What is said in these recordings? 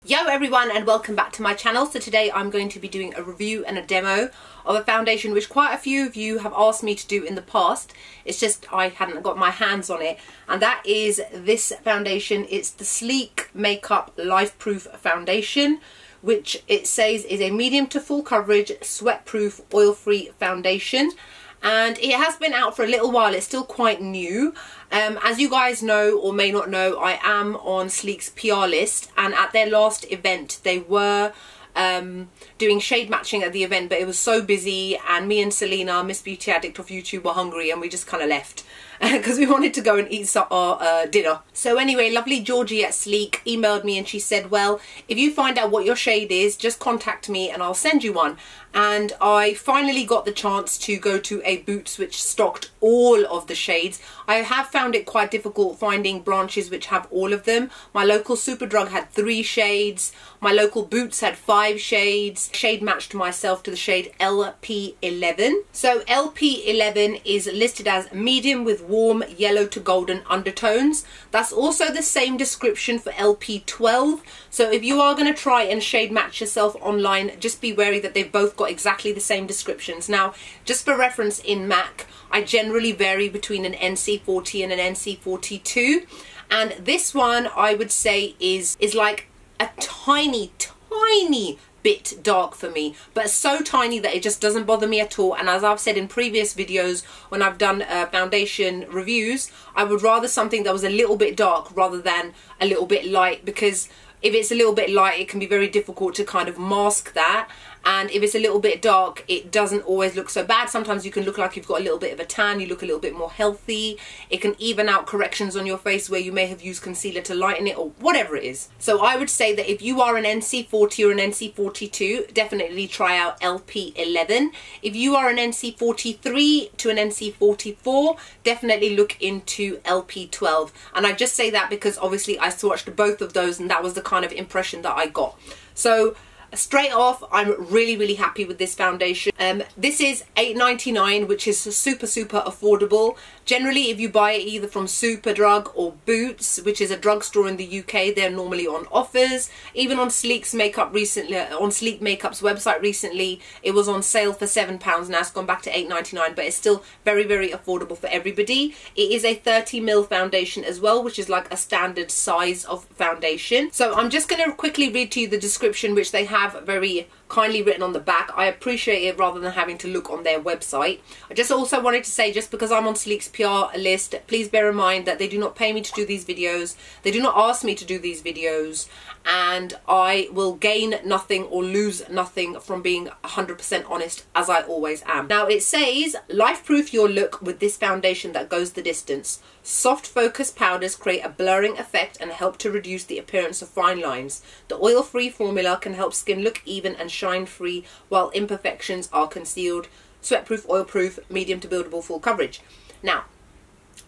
Yo everyone, and welcome back to my channel. So today I'm going to be doing a review and a demo of a foundation which quite a few of you have asked me to do in the past. It's just I hadn't got my hands on it, and that is this foundation. It's the Sleek MakeUp Lifeproof foundation, which it says is a medium to full coverage sweat-proof oil-free foundation. And it has been out for a little while. It's still quite new. As you guys know or may not know, I am on Sleek's PR list, and at their last event they were doing shade matching at the event, but it was so busy, and me and Selena, Miss Beauty Addict of YouTube, were hungry, and we just kind of left because we wanted to go and eat our dinner. So anyway, lovely Georgie at Sleek emailed me and she said, well, if you find out what your shade is, just contact me and I'll send you one. And I finally got the chance to go to a Boots which stocked all of the shades. I have found it quite difficult finding branches which have all of them. My local Superdrug had 3 shades. My local Boots had 5 shades. Shade matched myself to the shade LP11. So LP11 is listed as medium with warm yellow to golden undertones. That's also the same description for LP12. So if you are going to try and shade match yourself online, just be wary that they've both got exactly the same descriptions. Now, just for reference, in MAC, I generally vary between an NC40 and an NC42. And this one, I would say, is like a tiny bit dark for me, but so tiny that it just doesn't bother me at all. And as I've said in previous videos when I've done foundation reviews, I would rather something that was a little bit dark rather than a little bit light, because if it's a little bit light, it can be very difficult to kind of mask that. And if it's a little bit dark, it doesn't always look so bad. Sometimes you can look like you've got a little bit of a tan, you look a little bit more healthy. It can even out corrections on your face where you may have used concealer to lighten it or whatever it is. So I would say that if you are an NC40 or an NC42, definitely try out LP11. If you are an NC43 to an NC44, definitely look into LP12. And I just say that because obviously I swatched both of those and that was the kind of impression that I got. So straight off, I'm really happy with this foundation. This is $8.99, which is super affordable. Generally, if you buy it either from Superdrug or Boots, which is a drugstore in the UK, they're normally on offers. Even on Sleek's makeup recently, on Sleek MakeUp's website recently, it was on sale for £7. Now it's gone back to $8.99, but it's still very affordable for everybody. It is a 30ml foundation as well, which is like a standard size of foundation. So I'm just going to quickly read to you the description, which they have very kindly written on the back. I appreciate it rather than having to look on their website. I just also wanted to say, just because I'm on Sleek's PR list, please bear in mind that they do not pay me to do these videos. They do not ask me to do these videos, and I will gain nothing or lose nothing from being 100% honest, as I always am. Now it says, life-proof your look with this foundation that goes the distance. Soft focus powders create a blurring effect and help to reduce the appearance of fine lines. The oil-free formula can help skin look even and shine-free while imperfections are concealed. Sweat-proof, oil-proof, medium to buildable, full coverage. Now,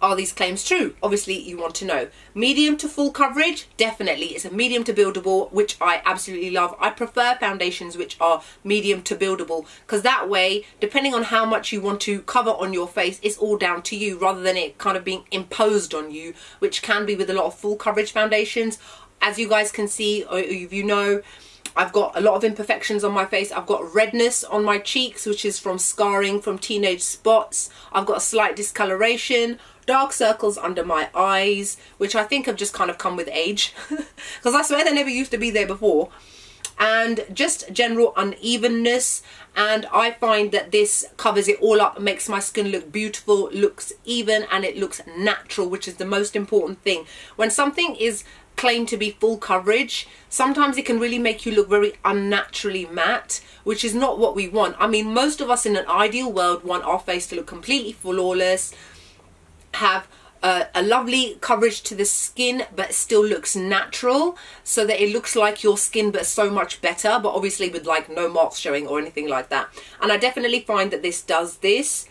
are these claims true? Obviously you want to know. Medium to full coverage, definitely. It's a medium to buildable, which I absolutely love. I prefer foundations which are medium to buildable, because that way, depending on how much you want to cover on your face, it's all down to you, rather than it kind of being imposed on you, which can be with a lot of full coverage foundations. As you guys can see, or if you know, I've got a lot of imperfections on my face. I've got redness on my cheeks, which is from scarring from teenage spots. I've got a slight discoloration, dark circles under my eyes, which I think have just kind of come with age, because I swear they never used to be there before. And just general unevenness, and I find that this covers it all up and makes my skin look beautiful, looks even, and it looks natural, which is the most important thing. When something is claimed to be full coverage, sometimes it can really make you look very unnaturally matte, which is not what we want. I mean, most of us in an ideal world want our face to look completely flawless, have a lovely coverage to the skin but still looks natural, so that it looks like your skin but so much better, but obviously with like no marks showing or anything like that. And I definitely find that this does this.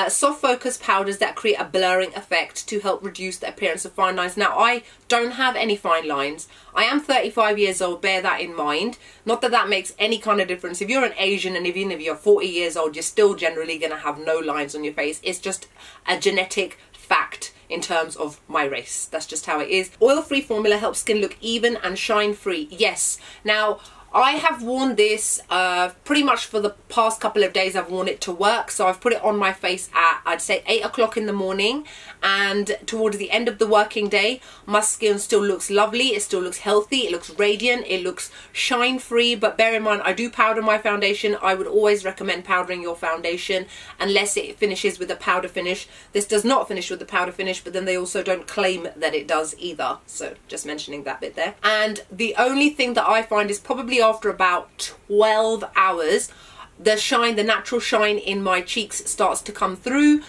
Soft focus powders that create a blurring effect to help reduce the appearance of fine lines. Now, I don't have any fine lines. I am 35 years old, bear that in mind. Not that that makes any kind of difference. If you're an Asian and even if you're 40 years old, you're still generally going to have no lines on your face. It's just a genetic fact. in terms of my race. That's just how it is. Oil-free formula helps skin look even and shine-free. Yes. Now, I have worn this pretty much for the past couple of days. I've worn it to work, so I've put it on my face at, I'd say, 8 o'clock in the morning, and towards the end of the working day my skin still looks lovely, it still looks healthy, it looks radiant, it looks shine free. But bear in mind, I do powder my foundation. I would always recommend powdering your foundation unless it finishes with a powder finish. This does not finish with a powder finish, but then they also don't claim that it does either, so just mentioning that bit there. And the only thing that I find is probably after about 12 hours, the shine, the natural shine in my cheeks starts to come through,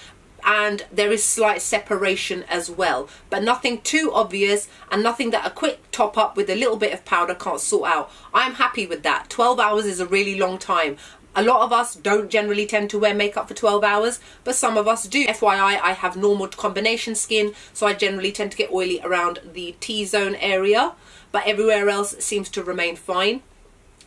and there is slight separation as well, but nothing too obvious and nothing that a quick top up with a little bit of powder can't sort out. I'm happy with that. 12 hours is a really long time. A lot of us don't generally tend to wear makeup for 12 hours, but some of us do. FYI, I have normal combination skin, so I generally tend to get oily around the T-zone area, but everywhere else seems to remain fine.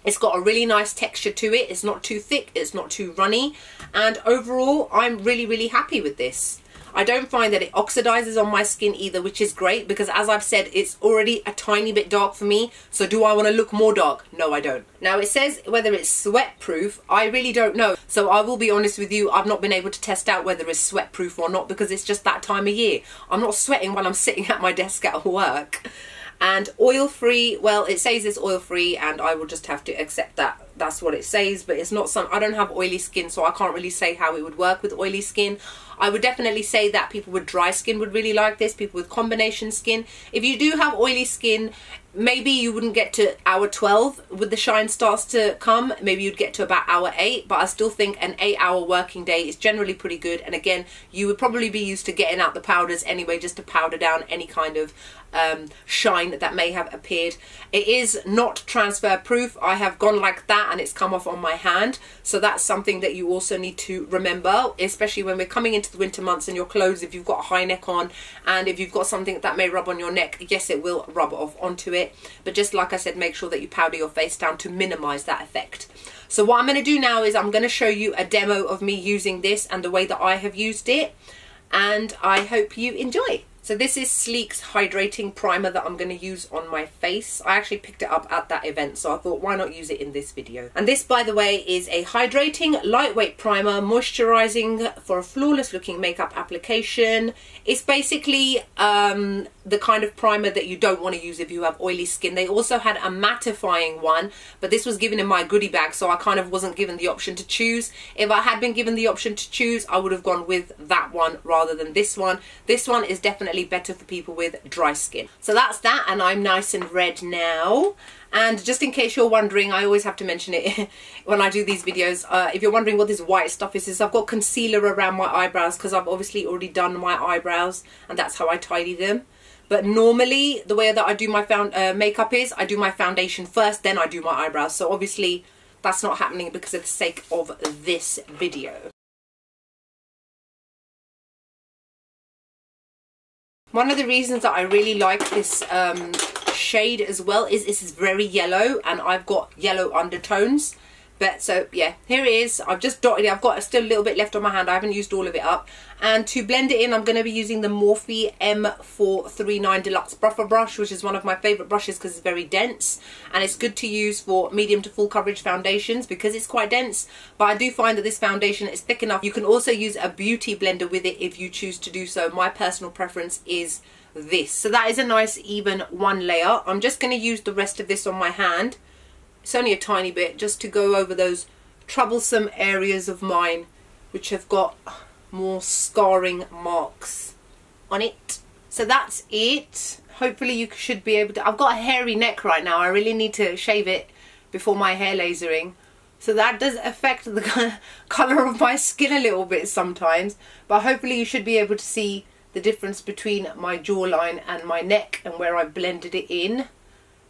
It's got a really nice texture to it. It's not too thick, it's not too runny, and overall I'm really happy with this. I don't find that it oxidizes on my skin either, which is great, because as I've said, it's already a tiny bit dark for me, so do I want to look more dark? No, I don't. Now, it says whether it's sweat proof. I really don't know, so I will be honest with you, I've not been able to test out whether it's sweat proof or not, because it's just that time of year. I'm not sweating while I'm sitting at my desk at work. And oil free, well, it says it's oil free, and I will just have to accept that that's what it says, but it's not I don't have oily skin, so I can't really say how it would work with oily skin. I would definitely say that people with dry skin would really like this, people with combination skin. If you do have oily skin, maybe you wouldn't get to hour 12 with the shine starts to come. Maybe you'd get to about hour 8, but I still think an 8-hour working day is generally pretty good. And again, you would probably be used to getting out the powders anyway, just to powder down any kind of shine that may have appeared. It is not transfer proof. I have gone like that and it's come off on my hand, so that's something that you also need to remember, especially when we're coming into the winter months and your clothes, if you've got a high neck on and if you've got something that may rub on your neck, yes, it will rub off onto it, but just like I said, make sure that you powder your face down to minimize that effect. So what I'm going to do now is I'm going to show you a demo of me using this and the way that I have used it, and I hope you enjoy. So this is Sleek's Hydrating Primer that I'm going to use on my face. I actually picked it up at that event, so I thought, why not use it in this video? And this, by the way, is a hydrating, lightweight primer, moisturizing for a flawless looking makeup application. It's basically the kind of primer that you don't want to use if you have oily skin. They also had a mattifying one, but this was given in my goodie bag, so I kind of wasn't given the option to choose. If I had been given the option to choose, I would have gone with that one rather than this one. This one is definitely better for people with dry skin. So that's that, and I'm nice and red now. And just in case you're wondering, I always have to mention it when I do these videos, if you're wondering what this white stuff is I've got concealer around my eyebrows because I've obviously already done my eyebrows and that's how I tidy them. But normally the way that I do my makeup is I do my foundation first, then I do my eyebrows. So obviously that's not happening because of the sake of this video. One of the reasons that I really like this shade as well is this is very yellow and I've got yellow undertones. But so yeah, here it is. I've just dotted it. I've got still a little bit left on my hand. I haven't used all of it up. And to blend it in, I'm going to be using the Morphe M439 Deluxe Buffer Brush, which is one of my favourite brushes because it's very dense. And it's good to use for medium to full coverage foundations because it's quite dense. But I do find that this foundation is thick enough. You can also use a beauty blender with it if you choose to do so. My personal preference is this. So that is a nice even one layer. I'm just going to use the rest of this on my hand. It's only a tiny bit, just to go over those troublesome areas of mine which have got more scarring marks on it. So that's it. Hopefully you should be able to... I've got a hairy neck right now. I really need to shave it before my hair lasering. So that does affect the colour of my skin a little bit sometimes. But hopefully you should be able to see the difference between my jawline and my neck and where I blended it in.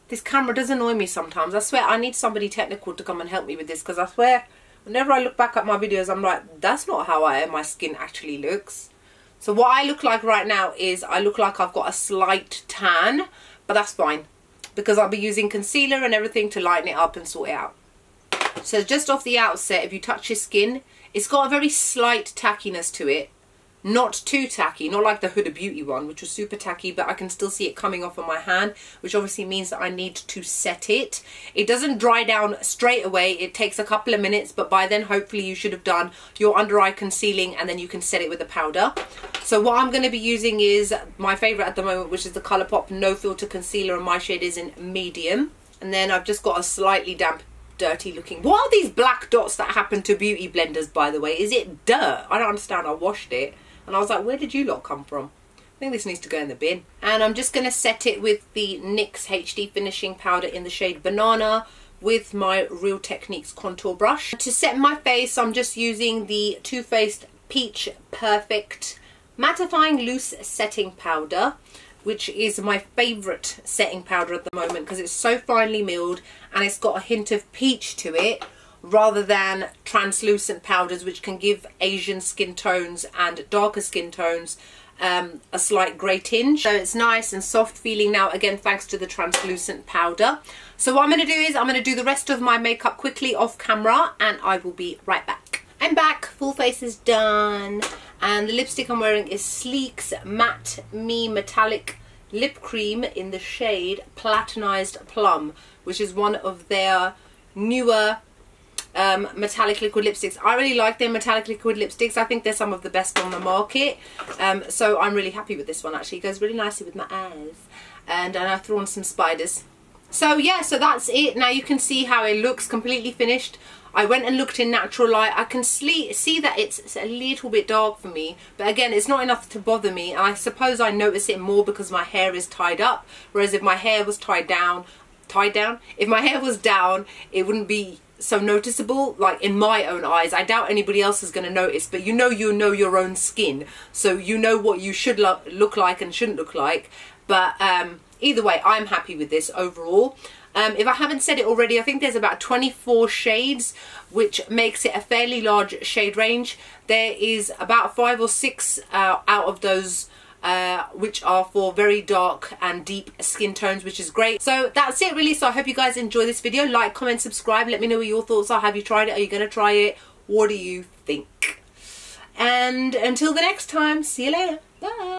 This camera does annoy me sometimes. I swear I need somebody technical to come and help me with this, because I swear whenever I look back at my videos I'm like, that's not how my skin actually looks. So what I look like right now is I look like I've got a slight tan, but that's fine because I'll be using concealer and everything to lighten it up and sort it out. So just off the outset, if you touch your skin, it's got a very slight tackiness to it. not too tacky, not like the Huda Beauty one, which was super tacky, but I can still see it coming off on my hand, which obviously means that I need to set it. It doesn't dry down straight away, it takes a couple of minutes, but by then hopefully you should have done your under eye concealing, and then you can set it with the powder. So what I'm going to be using is my favourite at the moment, which is the Colourpop No Filter Concealer, and my shade is in medium. And then I've just got a slightly damp, dirty looking. What are these black dots that happen to beauty blenders, by the way? Is it dirt? I don't understand. I washed it and I was like, where did you lot come from? I think this needs to go in the bin. And I'm just going to set it with the NYX HD Finishing Powder in the shade Banana with my Real Techniques contour brush. To set my face, I'm just using the Too Faced Peach Perfect Mattifying Loose Setting Powder, which is my favourite setting powder at the moment because it's so finely milled and it's got a hint of peach to it, rather than translucent powders which can give Asian skin tones and darker skin tones a slight grey tinge. So it's nice and soft feeling now, again thanks to the translucent powder. So what I'm going to do is I'm going to do the rest of my makeup quickly off camera and I will be right back. I'm back, full face is done, and the lipstick I'm wearing is Sleek's Matte Me Metallic Lip Cream in the shade Platinized Plum, which is one of their newer metallic liquid lipsticks. I really like their metallic liquid lipsticks. I think they're some of the best on the market. So I'm really happy with this one actually. It goes really nicely with my eyes. And I've thrown some spiders. So yeah, so that's it. Now you can see how it looks completely finished. I went and looked in natural light. I can see that it's a little bit dark for me, but again, it's not enough to bother me. And I suppose I notice it more because my hair is tied up, whereas if my hair was if my hair was down, it wouldn't be so noticeable, like in my own eyes. I doubt anybody else is going to notice, but you know your own skin, so you know what you should look like and shouldn't look like. But either way, I'm happy with this overall. If I haven't said it already, I think there's about 24 shades, which makes it a fairly large shade range. There is about 5 or 6 out of those which are for very dark and deep skin tones, which is great. So that's it really. So I hope you guys enjoy this video. Like, comment, subscribe. Let me know what your thoughts are. Have you tried it? Are you going to try it? What do you think? And until the next time, see you later. Bye.